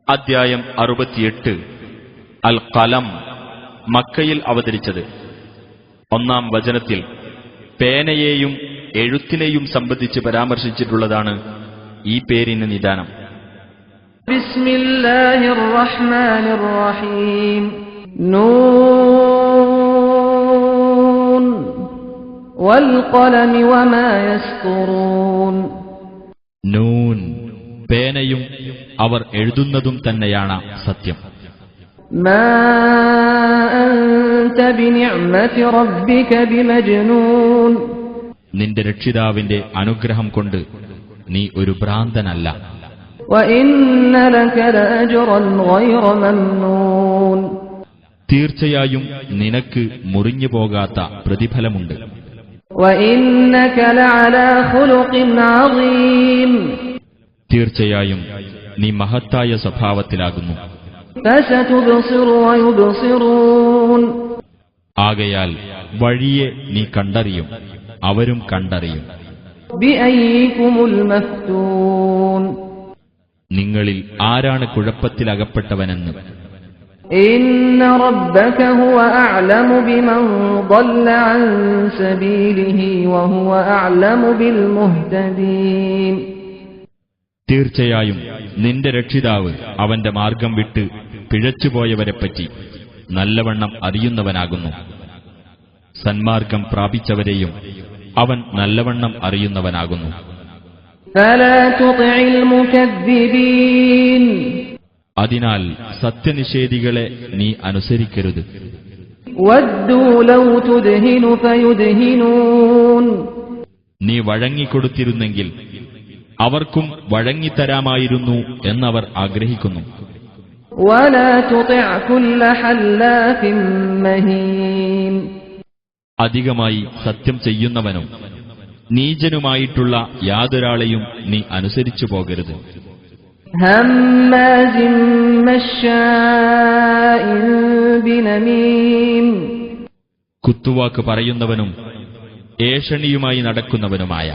അദ്ധ്യായം 68 അൽ ഖലം മക്കയിൽ അവതരിച്ചത്. 1-ാം വചനത്തിൽ പേനയെയും എഴുത്തിനെയും സംബന്ധിച്ച് പരാമർശിച്ചിട്ടുള്ളതാണ് ഈ പേരിന് നിദാനം. ബിസ്മില്ലാഹിർ റഹ്മാനിർ റഹീം. നൂൻ വൽ ഖലമി വമാ യസ്തുറൂൻ. നൂൻ, പേനയും അവർ എഴുതുന്നതും തന്നെയാണ് സത്യം. മാ അൻത ബിനിഅ്മതി റബ്ബിക ബിമജ്നൂൻ. നിന്റെ രക്ഷിതാവിന്റെ അനുഗ്രഹം കൊണ്ട് നീ ഒരു ഭ്രാന്തനല്ല. വഇന്ന ലക ലഅജ്റൻ ഗൈറ മംനൂൻ. തീർച്ചയായും നിനക്ക് മുറിഞ്ഞു പോകാത്ത പ്രതിഫലമുണ്ട്. വഇന്നക ലഅലാ ഖുലുഖിൻ അളീം. തീർച്ചയായും നീ മഹത്തായ സ്വഭാവത്തിലാകുന്നു. ഫസതുബ്സിറു വയുബ്സിറൂൻ. ആകയാൽ വഴിയെ നീ കണ്ടറിയും, അവരും കണ്ടറിയും. ബിഅയ്യികുമുൽ മഫ്തൂൻ. നിങ്ങളിൽ ആരാണ് കുഴപ്പത്തിലകപ്പെട്ടവനെന്ന്. ഇന്ന റബ്ബക ഹുവ അഅലമു ബിമൻ ضل അൻ സബീലിഹി വഹുവ അഅലമു ബിൽ മുഹ്തദീൻ. തീർച്ചയായും നിന്റെ രക്ഷിതാവ് അവന്റെ മാർഗം വിട്ട് പിഴച്ചുപോയവരെപ്പറ്റി നല്ലവണ്ണം അറിയുന്നവനാകുന്നു. സന്മാർഗം പ്രാപിച്ചവരെയും അവൻ നല്ലവണ്ണം അറിയുന്നവനാകുന്നു. ഫലാ തുതിഇൽ മുകദ്ദിബീൻ. അതിനാൽ സത്യനിഷേധികളെ നീ അനുസരിക്കരുത്. വദ്ദൂ ലൗ തുദ്ഹിനു ഫയുദ്ഹിനൂൻ. നീ വഴങ്ങിക്കൊടുത്തിരുന്നെങ്കിൽ അവർക്കും വഴങ്ങിത്തരാമായിരുന്നു എന്നവർ ആഗ്രഹിക്കുന്നു. വലാ തുതിഅ കുല്ല ഹല്ലാഫിൻ മഹീൻ. അധികമായി സത്യം ചെയ്യുന്നവനും നീചനുമായിട്ടുള്ള യാതൊരാളെയും നീ അനുസരിച്ചു പോകരുത്. ഹമ്മാസിൻ മശ്ശാഇൻ ബിനമീം. കുത്തുവാക്ക് പറയുന്നവനും ഏഷണിയുമായി നടക്കുന്നവനുമായ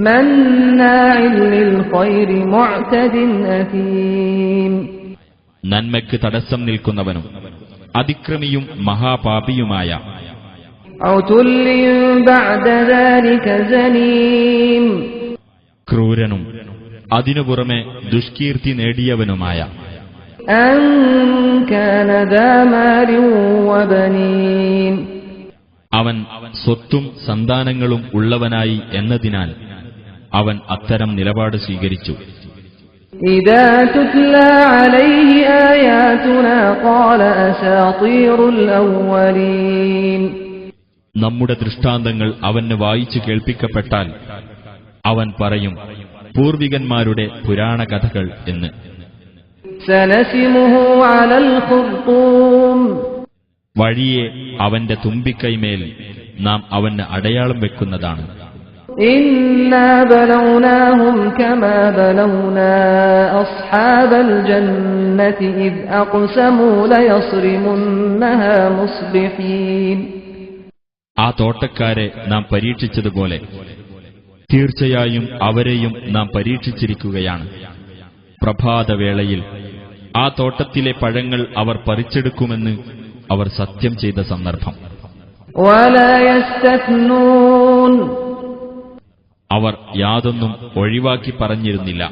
മന്നാഇൻ ലിൽ ഖൈരി മുഅ്തദിൻ അസീം. നന്മയ്ക്ക് തടസ്സം നിൽക്കുന്നവനും അതിക്രമിയും മഹാപാപിയുമായ ഉതുല്ലിൻ ബഅദ ദാലിക സനീം. ക്രൂരനും അതിനു പുറമെ ദുഷ്കീർത്തി നേടിയവനുമായ അൻ കാന ദാ മാലിൻ വബനീൻ. അവൻ സ്വത്തും സന്താനങ്ങളും ഉള്ളവനായി എന്നതിനാൽ അവൻ അത്തരം നിലപാട് സ്വീകരിച്ചു. ഇദാ തുത്ലാ അലൈഹി ആയാതുനാ ഖാല അസാതീറുൽ അവ്വലീൻ. നമ്മുടെ ദൃഷ്ടാന്തങ്ങൾ അവന് വായിച്ചു കേൾപ്പിക്കപ്പെട്ടാൽ അവൻ പറയും, പൂർവികന്മാരുടെ പുരാണ കഥകൾ എന്ന്. സനസിമുഹു അലൽ ഖുർതൂം. വഴിയെ അവന്റെ തുമ്പിക്കൈമേൽ നാം അവന് അടയാളം വെക്കുന്നതാണ്. ഇന്നാ ബലൗനാഹും കമാ ബലൗനാ അസ്ഹാബൽ ജന്നതി ഇദ് അഖ്സമൂ ലയസ്രിമുന്നഹാ മുസ്ബിഹീൻ. ആ തോട്ടക്കാരെ നാം പരീക്ഷിച്ചതുപോലെ തീർച്ചയായും അവരെയും നാം പരീക്ഷിച്ചിരിക്കുകയാണ്. പ്രഭാതവേളയിൽ ആ തോട്ടത്തിലെ പഴങ്ങൾ അവർ പറിച്ചെടുക്കുമെന്ന് അവർ സത്യം ചെയ്ത സന്ദർഭം. വലാ യസ്തത്നൂൻ. അവർ യാതൊന്നും ഒഴിവാക്കി പറഞ്ഞിരുന്നില്ല.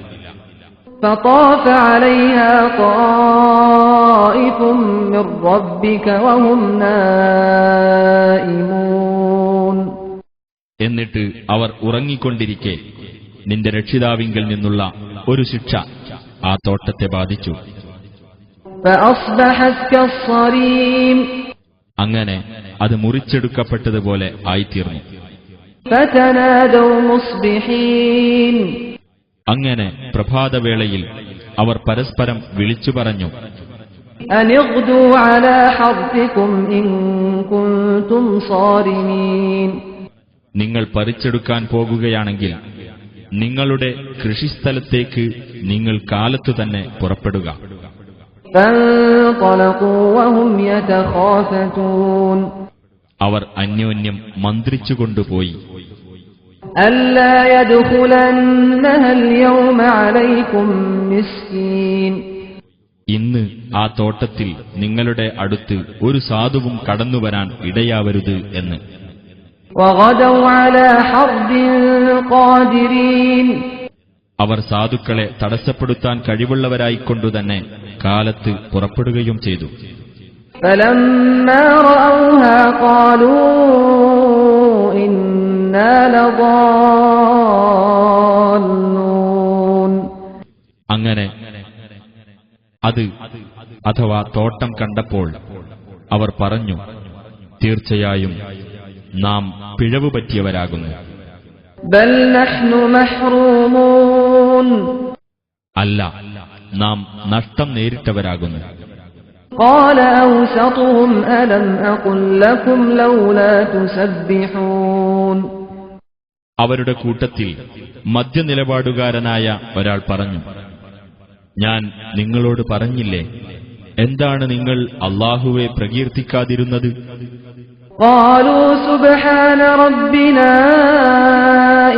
ഫതാഫ അലൈഹാ ത്വായിഫും മിർ റബ്ബിക വഹും നായിമൂൻ. എന്നിട്ട് അവർ ഉറങ്ങിക്കൊണ്ടിരിക്കെ നിന്റെ രക്ഷിതാവിങ്കിൽ നിന്നുള്ള ഒരു ശിക്ഷ ആ തോട്ടത്തെ ബാധിച്ചു. ഫഅസ്ബഹത് കസ്സരീം. അങ്ങനെ അത് മുറിച്ചെടുക്കപ്പെട്ടതുപോലെ ആയിത്തീർന്നു. ഫതനാദൗ മുസ്ബിഹീൻ. അങ്ങനെ പ്രഭാതവേളയിൽ അവർ പരസ്പരം വിളിച്ചു പറഞ്ഞു, അനിഗ്ദൂ അലാ ഹർത്തികും ഇൻ കുൻതും സാരിമീൻ. നിങ്ങൾ പറിച്ചെടുക്കാൻ പോകുകയാണെങ്കിൽ നിങ്ങളുടെ കൃഷിസ്ഥലത്തേക്ക് നിങ്ങൾ കാലത്തു തന്നെ പുറപ്പെടുക. ഫൻതലഖൂ വഹും യതഖാഫതൂൻ. അവർ അന്യോന്യം മന്ത്രിച്ചുകൊണ്ടുപോയി, അല്ലാ യദ്ഖുലന്നഹൽ യൗമ അലൈക്കും മിസ്കീൻ. ആ തോട്ടത്തിൽ നിങ്ങളുടെ അടുത്ത് ഒരു സാധുവും കടന്നുവരാൻ ഇടയാവരുത് എന്ന്. وغدوا على حرد قادرين. അവർ സാധുക്കളെ തടസ്സപ്പെടുത്താൻ കഴിവുള്ളവരായിക്കൊണ്ടുതന്നെ കാലത്ത് പുറപ്പെടുകയും ചെയ്തു. فلما رأوها قالوا إنا لضالون. അങ്ങനെ അത് അഥവാ തോട്ടം കണ്ടപ്പോൾ അവർ പറഞ്ഞു, തീർച്ചയായും നാം പിഴവ് പറ്റിയവരാകുന്നു. ബൽ നഹ്നു മഹ്റൂമൂൻ. അല്ല, നാം നഷ്ടം നേരിട്ടവരാകുന്നു. ഖാല ഔസതുഹും അലം അഖുൽ ലകും ലൗലാ തുസബ്ബിഹൂൻ. അവരുടെ കൂട്ടത്തിൽ മധ്യനിലപാടുകാരനായ ഒരാൾ പറഞ്ഞു, ഞാൻ നിങ്ങളോട് പറഞ്ഞില്ലേ, എന്താണ് നിങ്ങൾ അല്ലാഹുവെ പ്രകീർത്തിക്കാതിരുന്നത്? ഖാലൂ സുബ്ഹാന റബ്ബിനാ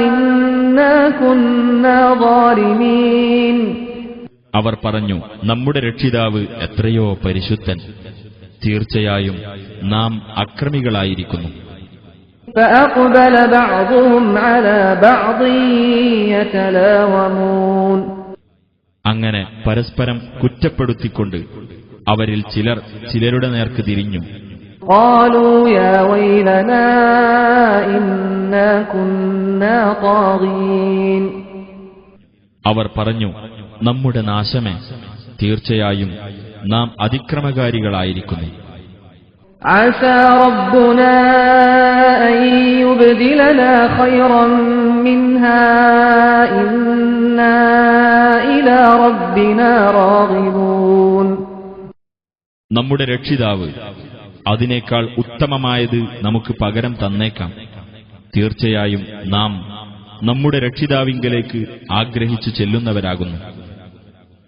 ഇന്നാ കുന്നാ ളാലിമീൻ. അവർ പറഞ്ഞു, നമ്മുടെ രക്ഷിതാവ് എത്രയോ പരിശുദ്ധൻ, തീർച്ചയായും നാം അക്രമികളായിരിക്കുന്നു. ഫഅഖ്ബല ബഅ്ദുഹും അലാ ബഅ്ദിൻ യതലാവമൂൻ. അങ്ങനെ പരസ്പരം കുറ്റപ്പെടുത്തിക്കൊണ്ട് അവരിൽ ചിലർ ചിലരുടെ നേർക്ക് തിരിഞ്ഞു. ഖാലൂ യാ വൈലനാ ഇന്നാ കുന്നാ ത്വാഗീൻ. അവർ പറഞ്ഞു, നമ്മുടെ നാശമേ, തീർച്ചയായും നാം അതിക്രമകാരികളായിരിക്കുന്നു. അസാ റബ്ബുനാ അൻ യുബ്ദിലനാ ഖൈറൻ മിൻഹാ ഇന്നാ ഇലാ റബ്ബിനാ റാഗിബൂൻ. നമ്മുടെ രക്ഷിതാവ് അതിനേക്കാൾ ഉത്തമമായത് നമുക്ക് പകരം തന്നേക്കാം. തീർച്ചയായും നാം നമ്മുടെ രക്ഷിതാവിങ്കലേക്ക് ആഗ്രഹിച്ചു ചെല്ലുന്നവരാകുന്നു.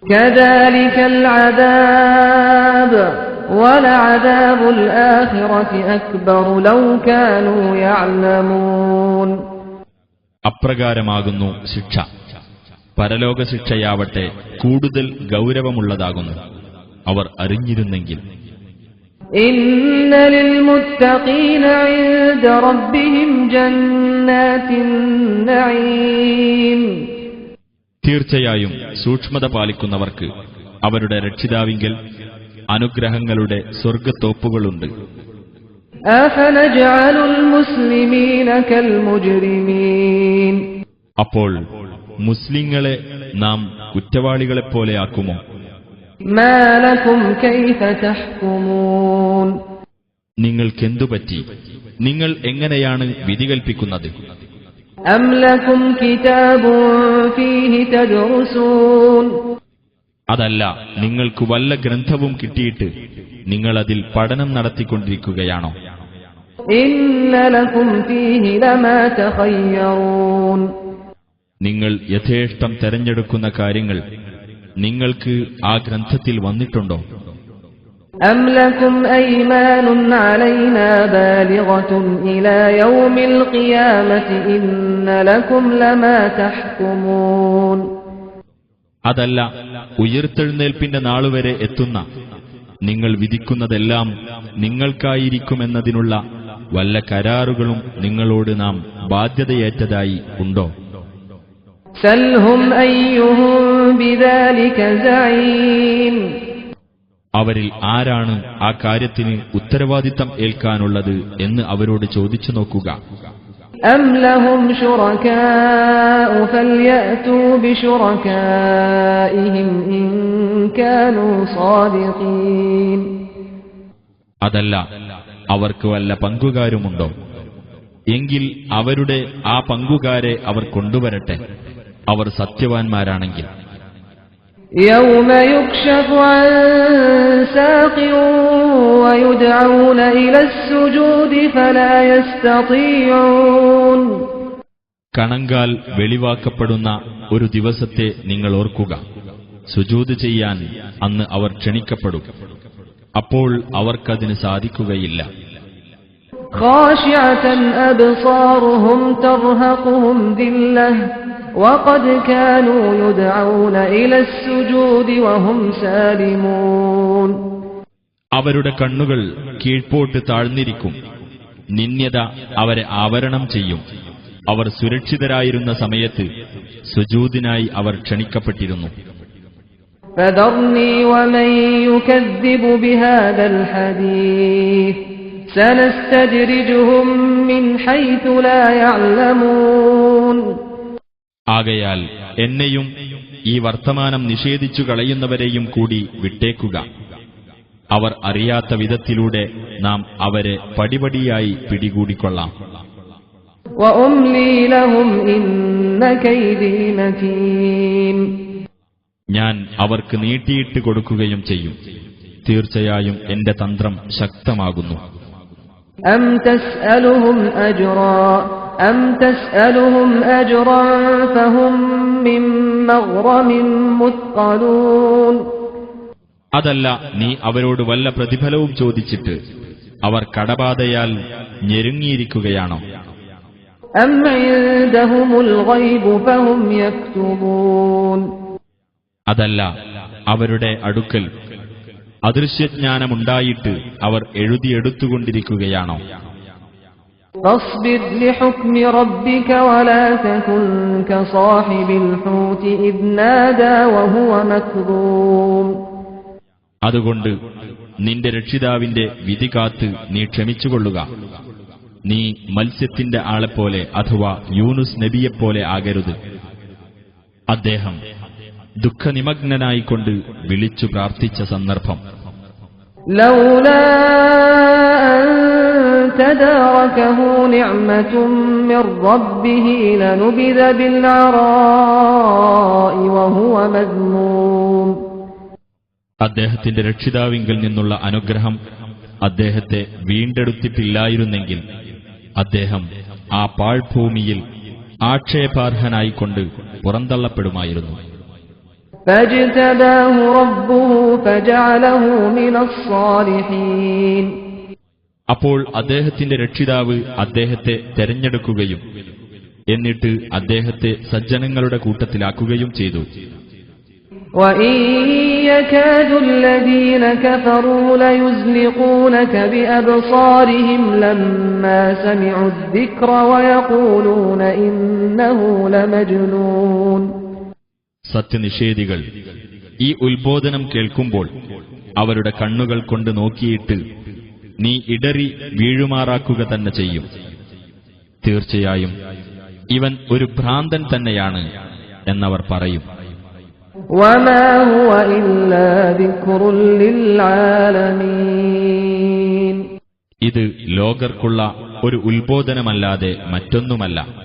കദാലികൽ അദാബ് വലഅദാബുൽ ആഖിറതി അക്ബറു ലൗ കാനൂ യഅലമൂൻ. അപ്രകാരമാകുന്നു ശിക്ഷ. പരലോക ശിക്ഷയാവട്ടെ കൂടുതൽ ഗൗരവമുള്ളതാകുന്നു, അവർ അറിഞ്ഞിരുന്നെങ്കിൽ. ഇന്ന ലിൽമുത്തഖീന ഇൻദ റബ്ബിഹിം ജന്നാത്തിൻ നഈം. തീർച്ചയായും സൂക്ഷ്മത പാലിക്കുന്നവർക്ക് അവരുടെ രക്ഷിതാവിങ്കൽ അനുഗ്രഹങ്ങളുടെ സ്വർഗ്ഗത്തോപ്പുകളുണ്ട്. അഫനജഅലുൽ മുസ്ലിമീന കൽ മുജ്രിമീൻ. അപ്പോൾ മുസ്ലിങ്ങളെ നാം കുറ്റവാളികളെപ്പോലെ ആക്കുമോ? മാ ലകും കൈഫ തഹ്കുമൂൻ. നിങ്ങൾക്കെന്തുപറ്റി? നിങ്ങൾ എങ്ങനെയാണ് വിധി കൽപ്പിക്കുന്നത്? അം ലകും കിതാബുൻ ഫീഹി തദ്റുസൂൻ. അതല്ല, നിങ്ങൾക്ക് വല്ല ഗ്രന്ഥവും കിട്ടിയിട്ട് നിങ്ങൾ അതിൽ പഠനം നടത്തിക്കൊണ്ടിരിക്കുകയാണോ? ഇന്ന ലകും ഫീഹി ലമാ തഖയ്യറൂൻ. നിങ്ങൾ യഥേഷ്ടം തെരഞ്ഞെടുക്കുന്ന കാര്യങ്ങൾ നിങ്ങൾക്ക് ആ ഗ്രന്ഥത്തിൽ വന്നിട്ടുണ്ടോ? അം ലകും അയ്മാനുൻ അലൈനാ ബാലിഗതുൻ ഇലാ യൗമിൽ ഖിയാമത്തി ഇന്ന ലകും ലമാ തഹ്കുമൂൻ. അതല്ല, ഉയിർത്തെഴുന്നേൽപ്പിന്റെ നാളുവരെ എത്തുന്ന നിങ്ങൾ വിധിക്കുന്നതെല്ലാം നിങ്ങൾക്കായിരിക്കുമെന്നതിനുള്ള വല്ല കരാറുകളും നിങ്ങളോട് നാം ബാധ്യതയേറ്റതായി ഉണ്ടോ? സൽഹും അയ്യുഹും ബിദാലിക സഈം. അവരിൽ ആരാണ് ആ കാര്യത്തിന് ഉത്തരവാദിത്തം ഏൽക്കാനുള്ളത് എന്ന് അവരോട് ചോദിച്ചു നോക്കുക. അം ലഹും ശുറകാഉ ഫൽയഅതൂ ബിശുറകാഇഹിം ഇൻ കാനൂ സാദിഖീൻ. അതല്ല, അവർക്ക് വല്ല പങ്കുകാരുമുണ്ടോ? എങ്കിൽ അവരുടെ ആ പങ്കുകാരെ അവർ കൊണ്ടുവരട്ടെ, അവർ സത്യവാൻമാരാണെങ്കിൽ. യൗമ യുക്ശഫു അൻ സാഖിൻ വയുദ്ഊന ഇലസ് സുജൂദി ഫലാ യസ്തതിഊൻ. കണങ്കാൽ വെളിവാക്കപ്പെടുന്ന ഒരു ദിവസത്തെ നിങ്ങൾ ഓർക്കുക. സുജൂദ് ചെയ്യാൻ അന്ന് അവർ ക്ഷണിക്കപ്പെടും, അപ്പോൾ അവർക്കതിന് സാധിക്കുകയില്ല. ഖാശിഅതൻ അബ്സാറുഹും തർഹഖുഹും ദില്ലഹ് وقد كانوا يدعون إلى السجود وهم سالمون. അവരുടെ കണ്ണുകൾ കീഴ്പോട്ട് താഴ്ന്നിരിക്കും. നിന്ദ്യത അവരെ ആവരണം ചെയ്യും. അവർ സുരക്ഷിതരായിരുന്ന സമയത്ത് സുജൂദിനായി അവർ ക്ഷണിക്കപ്പെട്ടിരുന്നു. فذرني ومن يكذب بهذا الحديث سنستدرجهم من حيث لا يعلمون. ആകയാൽ എന്നെയും ഈ വർത്തമാനം നിഷേധിച്ചു കളയുന്നവരെയും കൂടി വിട്ടേക്കുക. അവർ അറിയാത്ത വിധത്തിലൂടെ നാം അവരെ പടിപടിയായി പിടികൂടിക്കൊള്ളാം. وأملي لهم إن كيدي متين. ഞാൻ അവർക്ക് നീട്ടിയിട്ട് കൊടുക്കുകയും ചെയ്യും. തീർച്ചയായും എന്റെ തന്ത്രം ശക്തമാകുന്നു. أم تسألهم أجرا فهم من مغرم مثقلون. അതല്ല, നീ അവരോട് വല്ല പ്രതിഫലവും ചോദിച്ചിട്ട് അവർ കടബാധയാൽ ഞെരുങ്ങിയിരിക്കുകയാണോ? أم عندهم الغيب فهم يكتبون. അതല്ല, അവരുടെ അടുക്കൽ അദൃശ്യജ്ഞാനമുണ്ടായിട്ട് അവർ എഴുതിയെടുത്തുകൊണ്ടിരിക്കുകയാണോ? فاصبر لحكم ربك ولا تكن كصاحب الحوت إذ نادى وهو مكظوم. അതുകൊണ്ട് നിന്റെ രക്ഷിതാവിന്റെ വിധി കാത്ത് നീ ക്ഷമിച്ചുകൊള്ളുക. നീ മത്സ്യത്തിന്റെ ആളെപ്പോലെ അഥവാ യൂനുസ് നബിയെപ്പോലെ ആകരുത്. അദ്ദേഹം ദുഃഖനിമഗ്നനായിക്കൊണ്ട് വിളിച്ചു പ്രാർത്ഥിച്ച സന്ദർഭം. ലൗലാ അൻ തദാറകഹു നിഅമതും മിർ റബ്ബിഹി ലനുബിദ ബിൽഅറാഇ വഹുവ മദ്മൂം. അദ്ദേഹത്തിന്റെ രക്ഷിതാവിങ്കിൽ നിന്നുള്ള അനുഗ്രഹം അദ്ദേഹത്തെ വീണ്ടെടുത്തിട്ടില്ലായിരുന്നെങ്കിൽ അദ്ദേഹം ആ പാഴ്ഭൂമിയിൽ ആക്ഷേപാർഹനായിക്കൊണ്ട് പുറന്തള്ളപ്പെടുമായിരുന്നു. فاجتباه ربه فجعله من الصالحين. അപ്പോൾ അദ്ദേഹത്തിന്റെ രക്ഷിതാവ് അദ്ദേഹത്തെ തെരഞ്ഞെടുക്കുകയും എന്നിട്ട് അദ്ദേഹത്തെ സജ്ജനങ്ങളുടെ കൂട്ടത്തിലാക്കുകയും ചെയ്തു. وَإِن يَكَادُ الَّذِينَ كَفَرُوا لَيُزْلِقُونَكَ بِأَبْصَارِهِمْ لَمَّا سَمِعُوا الذِّكْرَ وَيَقُولُونَ إِنَّهُ لَمَجْنُونٌ. സത്യനിഷേധികൾ ഈ ഉത്ബോധനം കേൾക്കുമ്പോൾ അവരുടെ കണ്ണുകൾ കൊണ്ട് നോക്കിയിട്ട് നീ ഇടറി വീഴുമാറാക്കുക തന്നെ ചെയ്യും. തീർച്ചയായും ഇവൻ ഒരു ഭ്രാന്തൻ തന്നെയാണ് എന്നവർ പറയും. وَمَا هُوَ إِلَّا ذِكْرٌ لِلْعَالَمِينَ. ഇത് ലോകർക്കുള്ള ഒരു ഉത്ബോധനമല്ലാതെ മറ്റൊന്നുമല്ല.